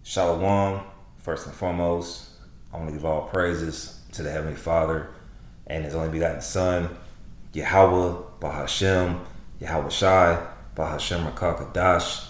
Shalom, first and foremost, I want to give all praises to the Heavenly Father and His only begotten Son, Yahweh, Bahashem, Yahweh Shai, Bahashem Rakakadash.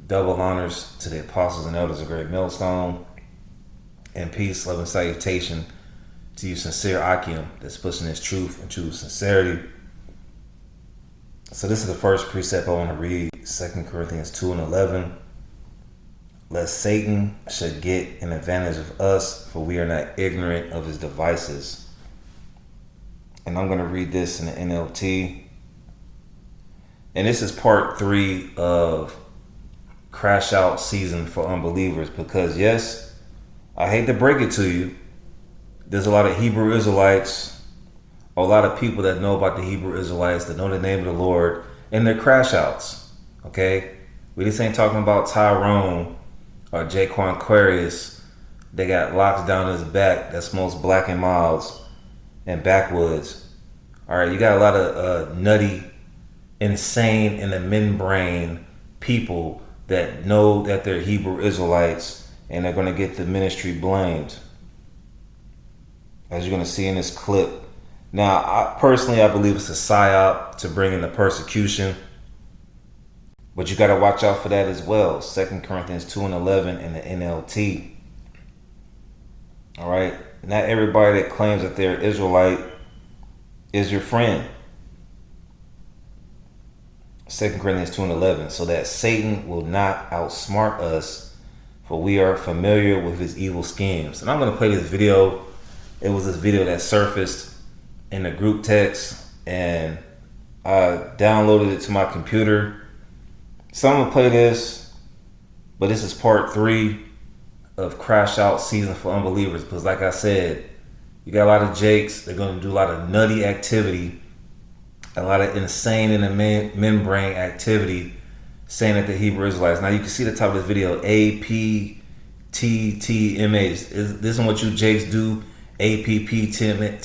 Double honors to the apostles and elders of Great Millstone, and peace, love, and salutation to you sincere Akim that's pushing His truth and true sincerity. So this is the first precept I want to read, 2 Corinthians 2 and 11. Lest Satan should get an advantage of us, for we are not ignorant of his devices. And I'm going to read this in the NLT. And this is part 3 of Crashout season for unbelievers. Because yes, I hate to break it to you, there's a lot of Hebrew Israelites, a lot of people that know about the Hebrew Israelites, that know the name of the Lord, and they're crashouts. Okay? We just ain't talking about Tyrone or Jaquan Aquarius. They got locks down his back that smokes black and milds and backwoods. Alright, you got a lot of nutty, insane in the membrane people that know that they're Hebrew Israelites and they're going to get the ministry blamed, as you're going to see in this clip. Now, I believe it's a psyop to bring in the persecution. But you got to watch out for that as well. 2 Corinthians 2 and 11 in the NLT. All right. Not everybody that claims that they're Israelite is your friend. 2 Corinthians 2 and 11. So that Satan will not outsmart us, for we are familiar with his evil schemes. And I'm going to play this video. It was this video that surfaced in the group text, and I downloaded it to my computer. So I'm going to play this, but this is part 3 of Crashout season for unbelievers. Because like I said, you got a lot of jakes. They're going to do a lot of nutty activity, a lot of insane in the membrane activity, saying that the Hebrew Israelites. Now you can see the top of this video, APTTMH. This is what you jakes do, APPTMH,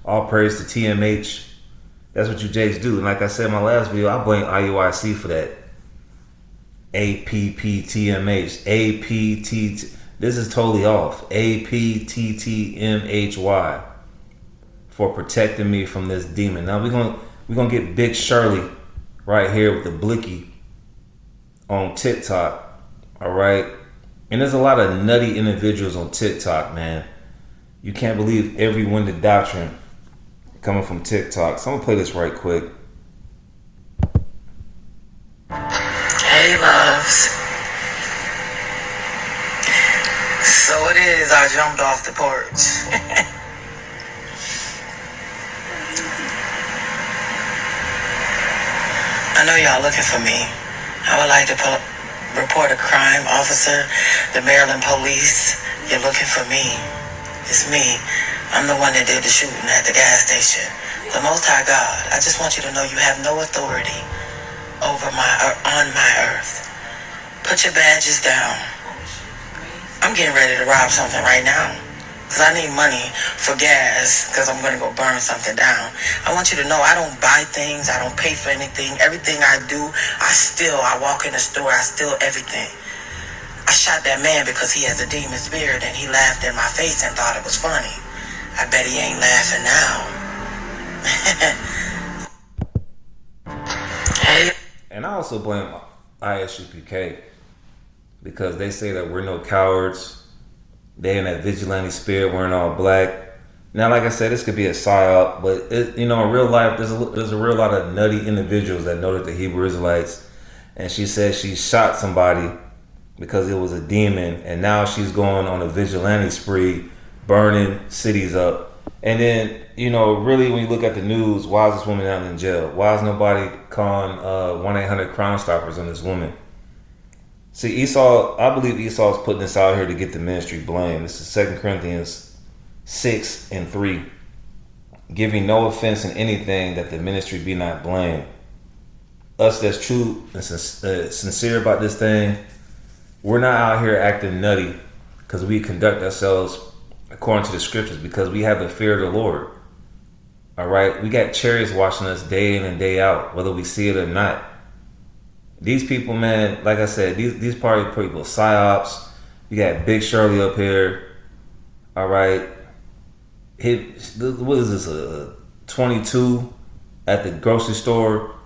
all praise to TMH. That's what you jakes do. And like I said in my last video, I blame IUIC for that. APPTMH. APTT. This is totally off. APTTMHY. For protecting me from this demon. Now we're gonna get Big Shirley right here with the blicky on TikTok. Alright? And there's a lot of nutty individuals on TikTok, man. You can't believe every winded doctrine coming from TikTok. So I'm gonna play this right quick. Hey loves. So it is, I jumped off the porch. I know y'all looking for me. I would like to report a crime, officer, the Maryland police. You're looking for me. It's me. I'm the one that did the shooting at the gas station. The Most High God, I just want you to know you have no authority on my earth. Put your badges down. I'm getting ready to rob something right now, because I need money for gas, because I'm going to go burn something down. I want you to know I don't buy things. I don't pay for anything. Everything I do, I walk in the store, I steal everything. I shot that man because he has a demon spirit, and he laughed in my face and thought it was funny. I bet he ain't laughing now. Hey. And I also blame ISUPK, because they say that we're no cowards. They in that vigilante spirit wearing all black. Now, like I said, this could be a psyop, but in real life, there's a real lot of nutty individuals that know that the Hebrew Israelites. And she said she shot somebody because it was a demon, and now she's going on a vigilante spree, burning cities up. And then, really, when you look at the news, why is this woman out in jail? Why is nobody calling 1-800 Crime Stoppers on this woman? See, I believe Esau is putting this out here to get the ministry blamed. This is 2 Corinthians 6 and 3. Giving no offense in anything, that the ministry be not blamed. Us that's true and sincere about this thing, we're not out here acting nutty because we conduct ourselves according to the scriptures, because we have the fear of the Lord. All right, we got chariots watching us day in and day out, whether we see it or not. These people, man, like I said, these party people, psyops. You got Big Shirley up here. All right, what is this? A 22 at the grocery store.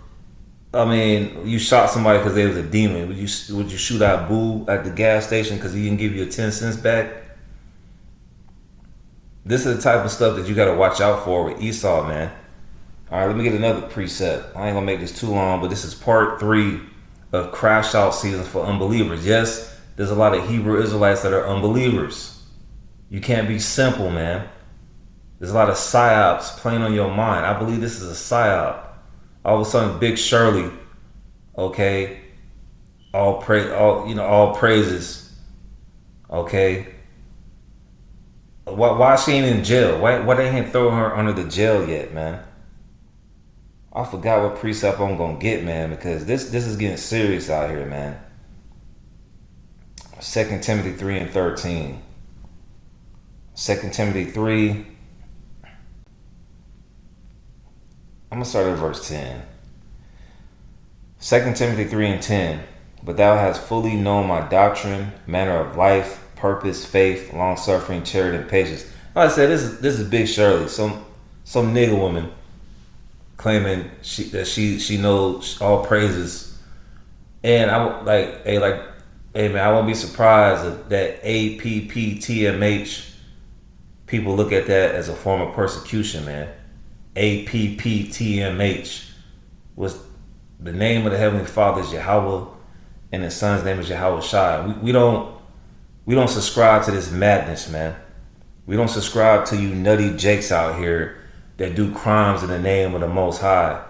I mean, you shot somebody because they was a demon. Would you shoot out Boo at the gas station because he didn't give you a 10 cents back? This is the type of stuff that you got to watch out for with Esau, man. All right, let me get another precept. I ain't gonna make this too long, but this is part 3 of Crashout season for unbelievers. Yes, there's a lot of Hebrew Israelites that are unbelievers. You can't be simple, man. There's a lot of psyops playing on your mind. I believe this is a psyop. All of a sudden, Big Shirley, okay, all praises, okay. Why she ain't in jail? Why they ain't throwing her under the jail yet, man? I forgot what precept I'm gonna get, man, because this is getting serious out here, man. 2 Timothy 3 and 13. 2 Timothy 3. I'm gonna start at verse 10. 2 Timothy 3 and 10. But thou hast fully known my doctrine, manner of life, purpose, faith, long suffering, charity, and patience. Like I said, this is Big Shirley, some nigga woman claiming she knows all praises, and hey man, I won't be surprised if that APPTMH people look at that as a form of persecution, man. APPTMH was the name of the Heavenly Father is Yahweh, and His Son's name is Yahweh Shai. We don't subscribe to this madness, man. We don't subscribe to you nutty jakes out here that do crimes in the name of the Most High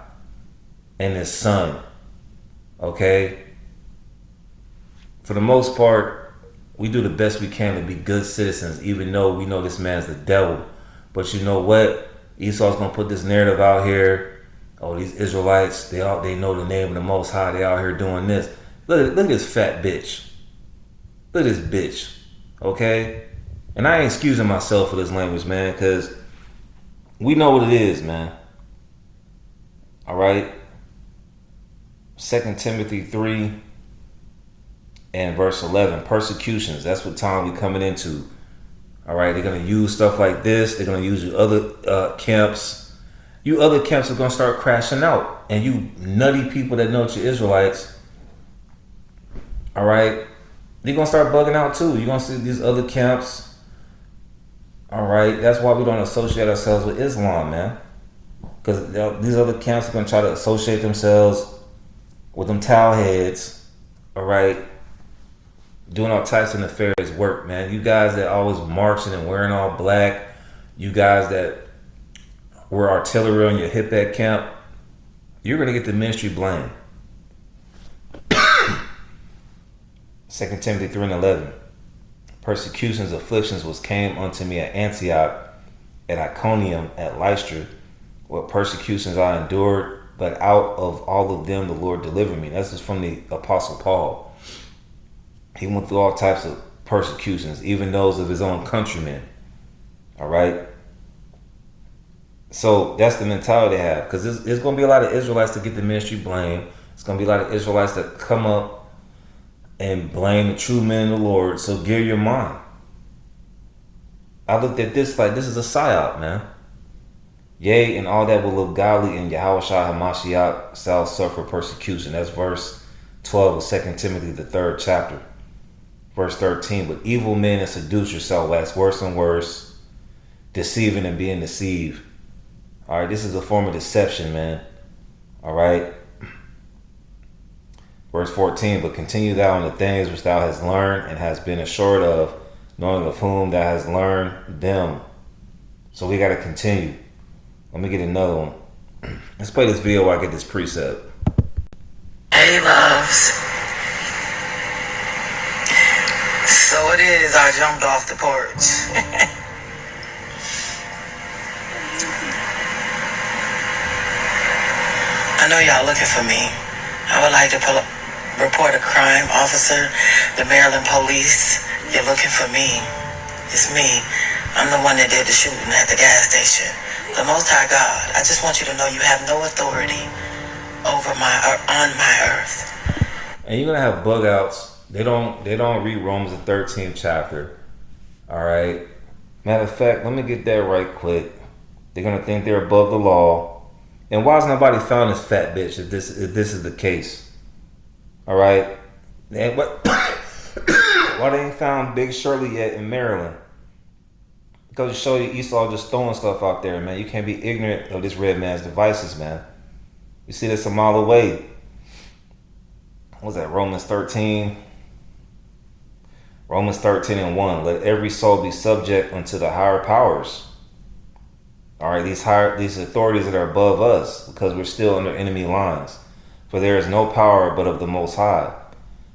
and His Son. Okay? For the most part, we do the best we can to be good citizens, even though we know this man's the devil. But you know what? Esau's gonna put this narrative out here. Oh, these Israelites, they know the name of the Most High. They out here doing this. Look at this fat bitch. Look at this bitch. Okay? And I ain't excusing myself for this language, man, because we know what it is, man. All right? 2 Timothy 3 and verse 11. Persecutions. That's what time we coming into. All right? They're going to use stuff like this. They're going to use you other camps. You other camps are going to start crashing out. And you nutty people that know you're Israelites, all right, they're going to start bugging out too. You're going to see these other camps. All right, that's why we don't associate ourselves with Islam, man. Because these other camps are going to try to associate themselves with them towel heads, all right, doing all types of nefarious work, man. You guys that always marching and wearing all black, you guys that were artillery on your hip at camp, you're going to get the ministry blame. 2 Timothy 3 and 11. Persecutions, afflictions was came unto me at Antioch, at Iconium, at Lystra. What persecutions I endured, but out of all of them the Lord delivered me. This is from the Apostle Paul. He went through all types of persecutions, even those of his own countrymen. All right? So that's the mentality they have. Because there's going to be a lot of Israelites to get the ministry blame. It's going to be a lot of Israelites that come up and blame the true men of the Lord. So gear your mind. I looked at this like this is a psyop, man. Yea, and all that will look godly in Yahweh Shai HaMashiach shall suffer persecution. That's verse 12 of 2 Timothy, the 3rd chapter. Verse 13. But evil men and seducers shall wax worse and worse, deceiving and being deceived. All right, this is a form of deception, man. All right. Verse 14, but continue thou in the things which thou hast learned and hast been assured of, knowing of whom thou hast learned them. So we got to continue. Let me get another one. Let's play this video while I get this precept. Hey, loves. So it is, I jumped off the porch. I know y'all looking for me. I would like to report a crime, officer, the Maryland police. You're looking for me. It's me. I'm the one that did the shooting at the gas station. The Most High God, I just want you to know you have no authority on my earth. And you're gonna have bug outs. They don't read Romans the 13th chapter. All right. Matter of fact, let me get that right quick. They're gonna think they're above the law. And why has nobody found this fat bitch if this is the case? All right. And what? Why they ain't found Big Shirley yet in Maryland? Because to show you Esau just throwing stuff out there, man. You can't be ignorant of this red man's devices, man. You see this a mile away. What was that? Romans 13. Romans 13 and 1. Let every soul be subject unto the higher powers. All right, these authorities that are above us, because we're still under enemy lines. For there is no power but of the Most High.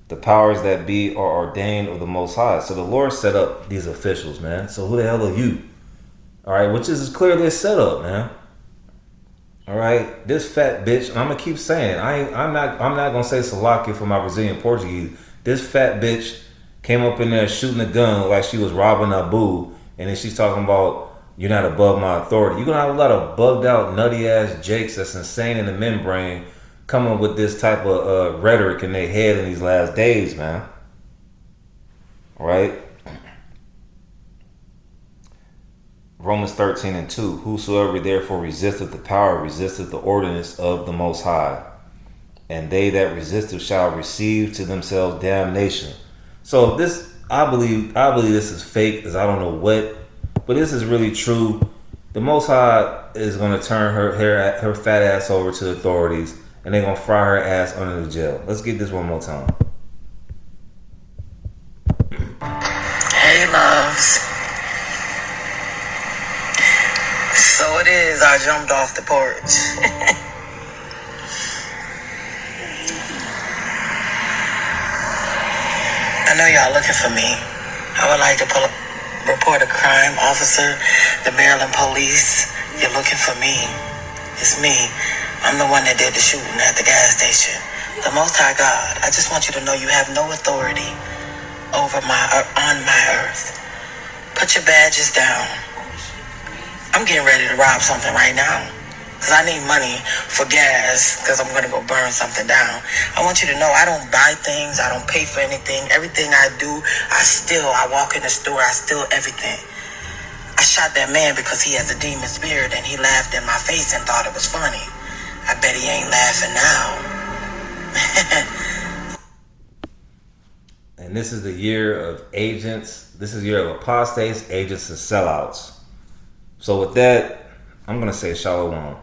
The powers that be are ordained of the Most High. So the Lord set up these officials, man. So who the hell are you? All right, which is clearly a setup, man. All right, this fat bitch. And I'm gonna keep saying, I'm not gonna say Salakia for my Brazilian Portuguese. This fat bitch came up in there shooting a gun like she was robbing Abu, and then she's talking about you're not above my authority. You're gonna have a lot of bugged out, nutty ass jakes that's insane in the membrane coming with this type of rhetoric in their head in these last days, man. All right. Romans 13 and 2. Whosoever therefore resisteth the power resisteth the ordinance of the Most High, and they that resisteth shall receive to themselves damnation. So this, I believe this is fake, as I don't know what, but this is really true. The Most High is going to turn her fat ass over to authorities, and they're going to fry her ass under the jail. Let's get this one more time. Hey, loves. So it is, I jumped off the porch. I know y'all looking for me. I would like to report a crime, officer, the Maryland police. You're looking for me. It's me. I'm the one that did the shooting at the gas station. The Most High God, I just want you to know you have no authority on my earth. Put your badges down. I'm getting ready to rob something right now, because I need money for gas, because I'm going to go burn something down. I want you to know I don't buy things. I don't pay for anything. Everything I do, I walk in the store, I steal everything. I shot that man because he has a demon spirit, and he laughed in my face and thought it was funny. I bet he ain't laughing now. And this is the year of agents. This is the year of apostates, agents, and sellouts. So with that, I'm going to say shalom.